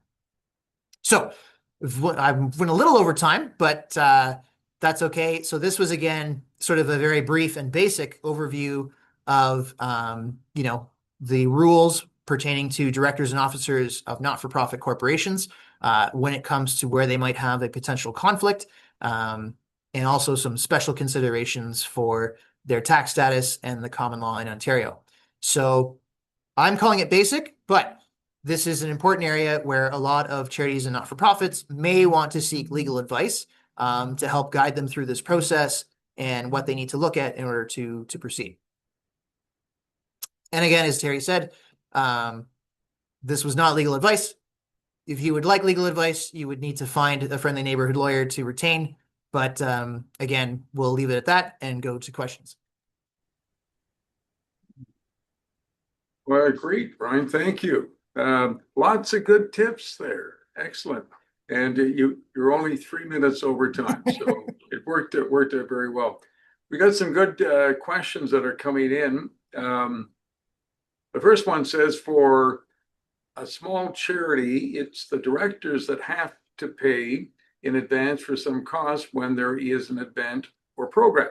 So I went a little over time, but that's okay. So this was, again, sort of a very brief and basic overview of, the rules pertaining to directors and officers of not-for-profit corporations when it comes to where they might have a potential conflict, and also some special considerations for their tax status and the common law in Ontario. So I'm calling it basic, but this is an important area where a lot of charities and not-for-profits may want to seek legal advice to help guide them through this process and what they need to look at in order to proceed. And again, as Terry said, this was not legal advice. If you would like legal advice, you would need to find a friendly neighborhood lawyer to retain. But again, we'll leave it at that and go to questions. Well, great, Brian. Thank you. Lots of good tips there. Excellent. And you're only 3 minutes over time, so it worked out very well. We got some good questions that are coming in. The first one says, for a small charity, it's the directors that have to pay in advance for some cost when there is an event or program.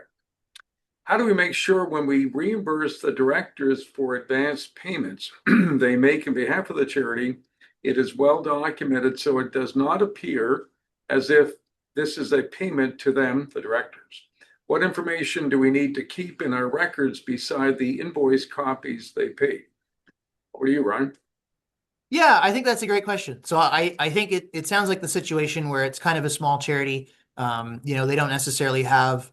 How do we make sure when we reimburse the directors for advanced payments they make on behalf of the charity, it is well documented so it does not appear as if this is a payment to them, the directors? What information do we need to keep in our records beside the invoice copies they paid? What do you, Ryan? Yeah, I think that's a great question. So I think it sounds like the situation where it's kind of a small charity. They don't necessarily have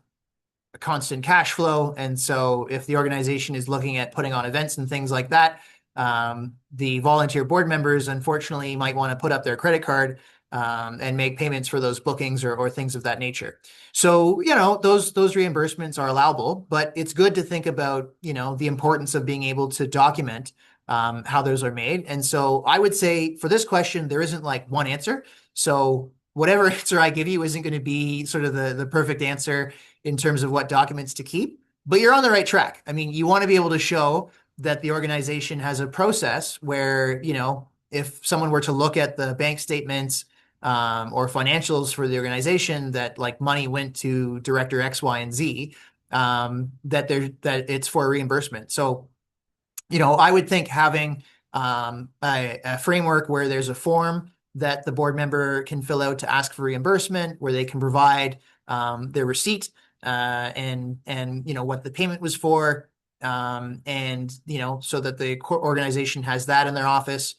a constant cash flow. And so if the organization is looking at putting on events and things like that, the volunteer board members, unfortunately, might want to put up their credit card and make payments for those bookings or things of that nature. So, those reimbursements are allowable, but it's good to think about, the importance of being able to document how those are made. And so I would say for this question, there isn't like one answer. So whatever answer I give you isn't going to be sort of the perfect answer in terms of what documents to keep, but you're on the right track. I mean, you want to be able to show that the organization has a process where, if someone were to look at the bank statements or financials for the organization, that like money went to director X, Y, and Z. that it's for reimbursement. So, I would think having a framework where there's a form that the board member can fill out to ask for reimbursement, where they can provide their receipt and what the payment was for, and so that the organization has that in their office,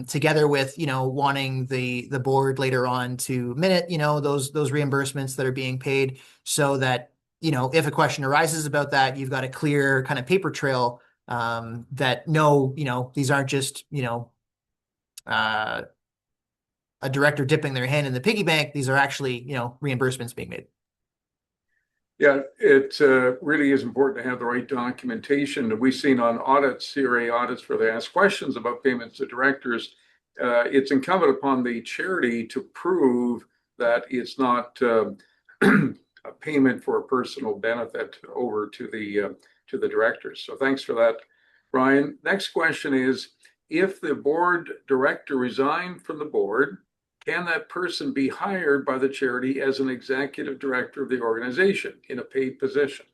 together with wanting the board later on to minute those reimbursements that are being paid, so that if a question arises about that, you've got a clear kind of paper trail, that no, these aren't just, uh, a director dipping their hand in the piggy bank. These are actually, reimbursements being made. Yeah, it really is important to have the right documentation. We've seen on audits, CRA audits, where they ask questions about payments to directors. It's incumbent upon the charity to prove that it's not a payment for a personal benefit over to the directors. So thanks for that, Brian. Next question is, if the board director resigned from the board, can that person be hired by the charity as an executive director of the organization in a paid position?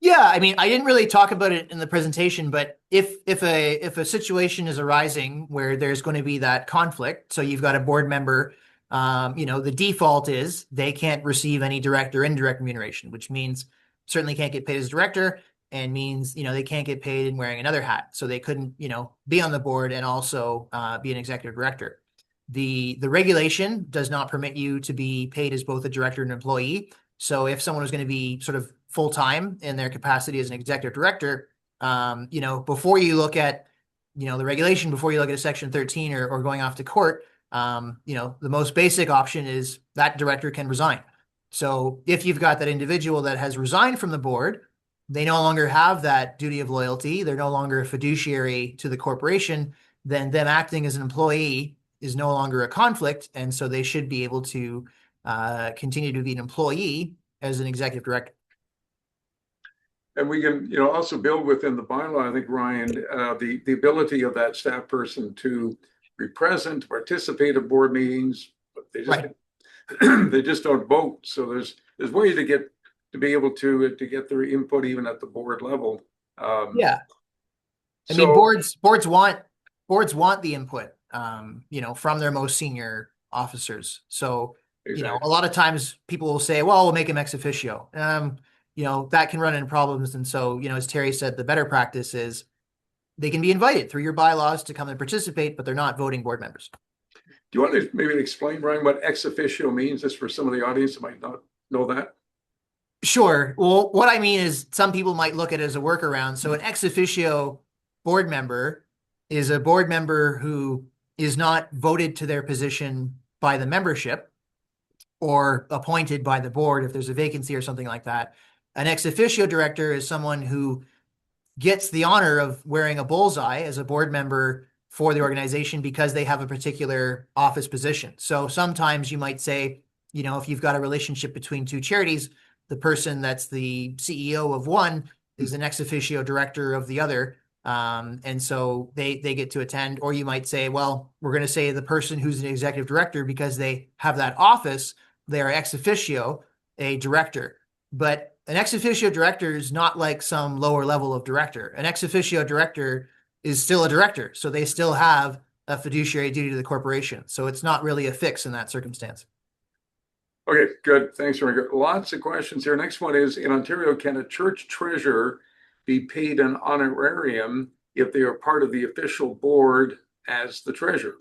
Yeah, I mean, I didn't really talk about it in the presentation, but if a situation is arising where there's going to be that conflict, so you've got a board member, the default is they can't receive any direct or indirect remuneration, which means certainly can't get paid as a director, and means they can't get paid in wearing another hat, so they couldn't be on the board and also be an executive director. The regulation does not permit you to be paid as both a director and an employee. So if someone was going to be sort of full time in their capacity as an executive director, before you look at the regulation, before you look at a Section 13 or going off to court, the most basic option is that director can resign. So if you've got that individual that has resigned from the board, they no longer have that duty of loyalty, they're no longer a fiduciary to the corporation, then them acting as an employee is no longer a conflict, and so they should be able to continue to be an employee as an executive director. And we can, also build within the bylaw, I think, Ryan, the ability of that staff person to be present, participate at board meetings, but Right. they just don't vote. So there's ways to be able to get their input even at the board level. Yeah. I mean, So boards want the input, from their most senior officers. So, exactly. a lot of times people will say, well, we'll make them ex officio. That can run into problems. And so, as Terry said, the better practice is they can be invited through your bylaws to come and participate, but they're not voting board members. Do you want to maybe explain, Brian, what ex officio means, just for some of the audience that might not know that? Sure. Well, what I mean is some people might look at it as a workaround. So an ex officio board member is a board member who is not voted to their position by the membership or appointed by the board if there's a vacancy or something like that. An ex officio director is someone who gets the honor of wearing a bullseye as a board member for the organization because they have a particular office position. So sometimes you might say, if you've got a relationship between two charities, the person that's the CEO of one is an ex officio director of the other. And so they get to attend. Or you might say, well, we're going to say the person who's an executive director, because they have that office, they are ex officio a director. But an ex officio director is not like some lower level of director. An ex officio director is still a director. So they still have a fiduciary duty to the corporation. So it's not really a fix in that circumstance. Okay, good. Thanks, Rick. Lots of questions here. Next one is, in Ontario, can a church treasurer be paid an honorarium if they are part of the official board as the treasurer?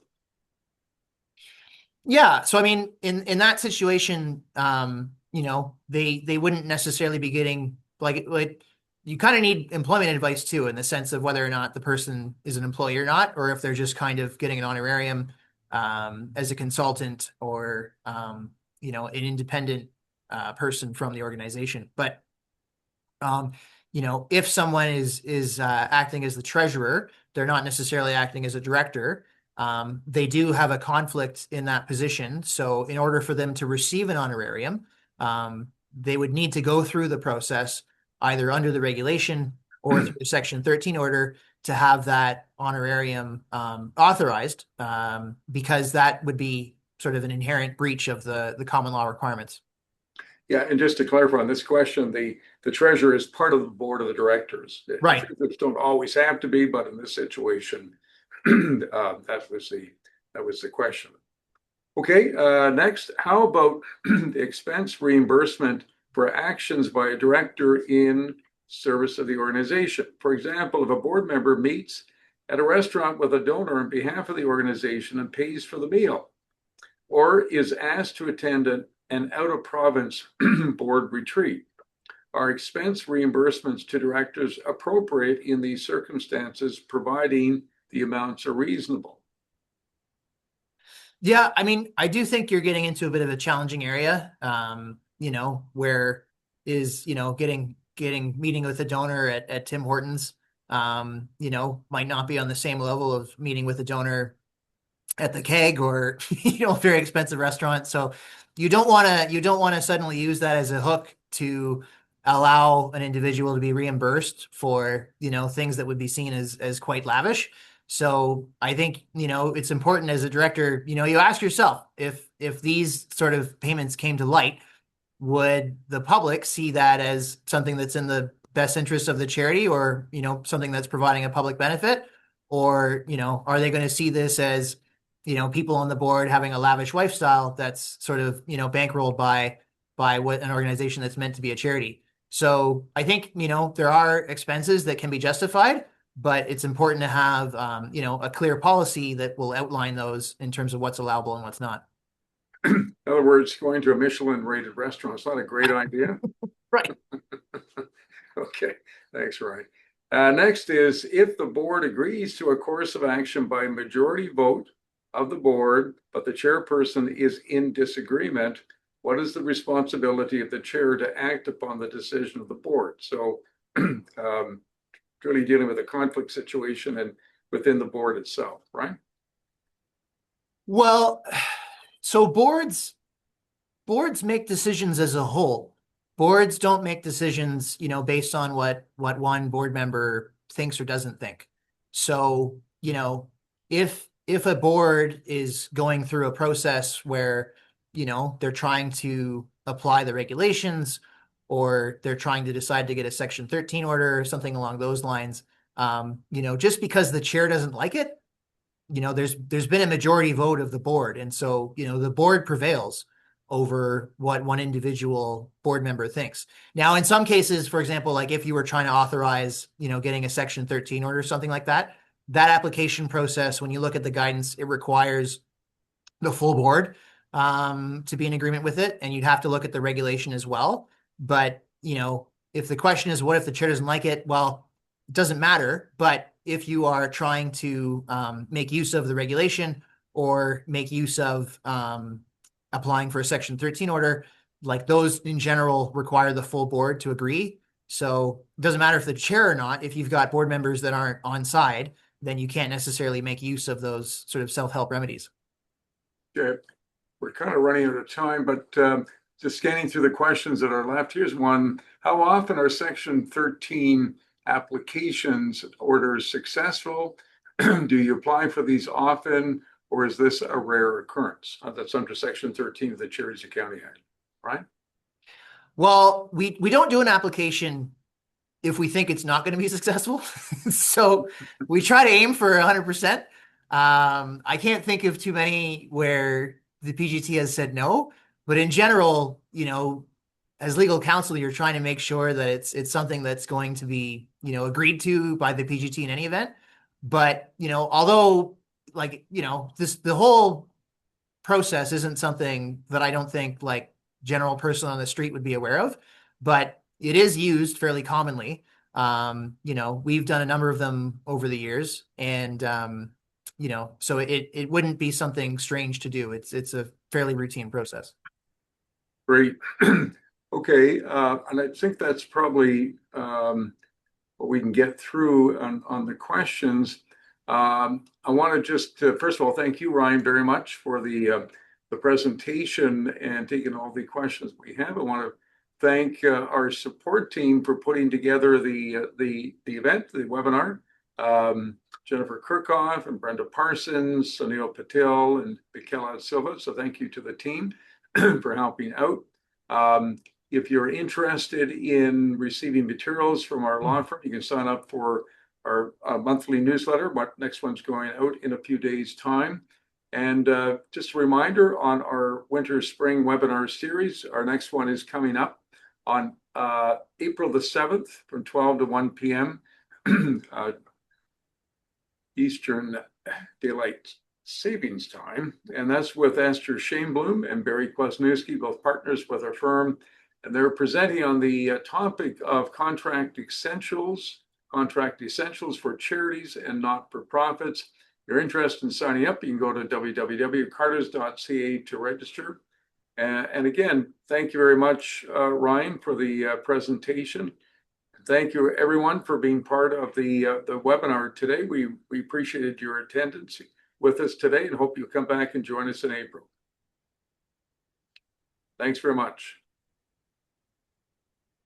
Yeah. So I mean, in that situation, they wouldn't necessarily be getting like you kind of need employment advice too, in the sense of whether or not the person is an employee or not, or if they're just kind of getting an honorarium as a consultant or an independent person from the organization. But if someone is acting as the treasurer, they're not necessarily acting as a director. They do have a conflict in that position. So in order for them to receive an honorarium, they would need to go through the process either under the regulation or through the Section 13 order to have that honorarium authorized, because that would be sort of an inherent breach of the common law requirements. Yeah, and just to clarify on this question, the treasurer is part of the board of the directors. The Right. treasurers don't always have to be, but in this situation, that was the question. Okay, next, how about expense reimbursement for actions by a director in service of the organization? For example, if a board member meets at a restaurant with a donor on behalf of the organization and pays for the meal, or is asked to attend an out-of-province board retreat, are expense reimbursements to directors appropriate in these circumstances, providing the amounts are reasonable? Yeah, I mean, I do think you're getting into a bit of a challenging area, where is, getting meeting with a donor at Tim Hortons, might not be on the same level of meeting with a donor at the keg or, a very expensive restaurant. So you don't want to suddenly use that as a hook to allow an individual to be reimbursed for, things that would be seen as quite lavish. So I think, it's important as a director, you ask yourself if these sort of payments came to light, would the public see that as something that's in the best interest of the charity, or, something that's providing a public benefit? Or, are they going to see this as, people on the board having a lavish lifestyle that's sort of, bankrolled by what an organization that's meant to be a charity? So I think, there are expenses that can be justified, but it's important to have, a clear policy that will outline those in terms of what's allowable and what's not. In other words, going to a Michelin-rated restaurant is not a great idea. Right. Okay, thanks, Ryan. Next is if the board agrees to a course of action by majority vote of the board, but the chairperson is in disagreement, what is the responsibility of the chair to act upon the decision of the board? So, really dealing with a conflict situation and within the board itself, right? Well, so boards make decisions as a whole. Boards don't make decisions, based on what one board member thinks or doesn't think. So, if a board is going through a process where, they're trying to apply the regulations, or they're trying to decide to get a Section 13 order or something along those lines, just because the chair doesn't like it, there's been a majority vote of the board, and so the board prevails over what one individual board member thinks. Now, in some cases, for example, like if you were trying to authorize, getting a Section 13 order or something like that, that application process, when you look at the guidance, it requires the full board to be in agreement with it, and you'd have to look at the regulation as well. But if the question is, what if the chair doesn't like it? Well, it doesn't matter. But if you are trying to make use of the regulation, or make use of applying for a Section 13 order, like those in general require the full board to agree. So it doesn't matter if the chair or not. If you've got board members that aren't on side, then you can't necessarily make use of those sort of self-help remedies. Okay, we're kind of running out of time, but just scanning through the questions that are left, here's one. How often are Section 13 applications orders successful? Do you apply for these often, or is this a rare occurrence? That's under Section 13 of the Charities of County Act, right? Well, we don't do an application if we think it's not going to be successful. So we try to aim for 100%. I can't think of too many where the PGT has said no, but in general, as legal counsel, you're trying to make sure that it's something that's going to be, agreed to by the PGT in any event. But, although the whole process isn't something that I don't think like general person on the street would be aware of, but it is used fairly commonly. We've done a number of them over the years, and so it wouldn't be something strange to do. It's a fairly routine process. Great. Okay, and I think that's probably what we can get through on the questions. I want to just first of all thank you, Ryan, very much for the presentation and taking all the questions we have. I want to thank our support team for putting together the event, the webinar. Jennifer Kirchhoff and Brenda Parsons, Sunil Patel, and Michaela Silva. So thank you to the team for helping out. If you're interested in receiving materials from our law firm, you can sign up for our monthly newsletter. But next one's going out in a few days' time. And just a reminder on our winter spring webinar series, our next one is coming up on April the 7th from 12 to 1 p.m. Eastern Daylight Savings Time. And that's with Esther Shainbloom and Barry Kwasniewski, both partners with our firm. And they're presenting on the topic of contract essentials for charities and not-for-profits. If you're interested in signing up, you can go to www.carters.ca to register. And again, thank you very much, Ryan, for the presentation. Thank you, everyone, for being part of the webinar today. We appreciated your attendance with us today and hope you'll come back and join us in April. Thanks very much.